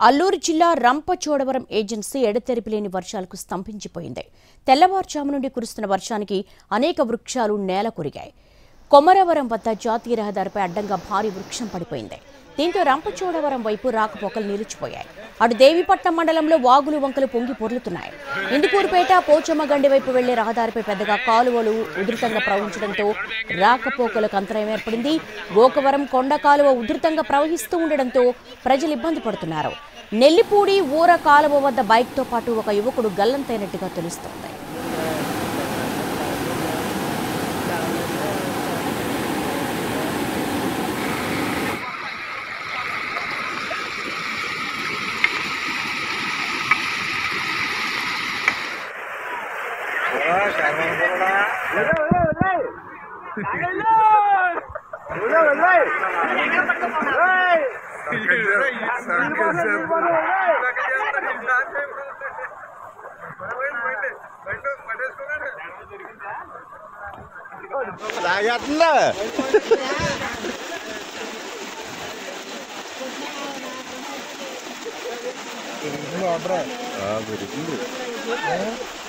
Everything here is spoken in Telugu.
అల్లూరు జిల్లా రంపచోడవరం ఏజెన్సీ ఎడతెరిపిలేని వర్షాలకు స్తంభించిపోయింది. తెల్లవారుజాము నుండి కురుస్తున్న వర్షానికి అనేక వృక్షాలు నేల కొరిగాయి. కొమరవరం వద్ద జాతీయ రహదారిపై అడ్డంగా భారీ వృక్షం పడిపోయింది. దీంతో రంపచోడవరం వైపు రాకపోకలు నిలిచిపోయాయి. అటు దేవీపట్నం మండలంలో వాగులు వంకలు పొంగి పొర్లుతున్నాయి. ఇందుకూరుపేట పోచమ్మగండి వైపు వెళ్లే రహదారిపై పెద్దగా కాలువలు ఉధృతంగా ప్రవహించడంతో రాకపోకలకు అంతరాయం ఏర్పడింది. గోకవరం కొండ కాలువ ఉధృతంగా ప్రవహిస్తూ ఉండడంతో ప్రజలు ఇబ్బంది పడుతున్నారు. నెల్లిపూడి ఊర కాలువ వద్ద బైక్తో పాటు ఒక యువకుడు గల్లంతైనట్టుగా తెలుస్తోంది. Ini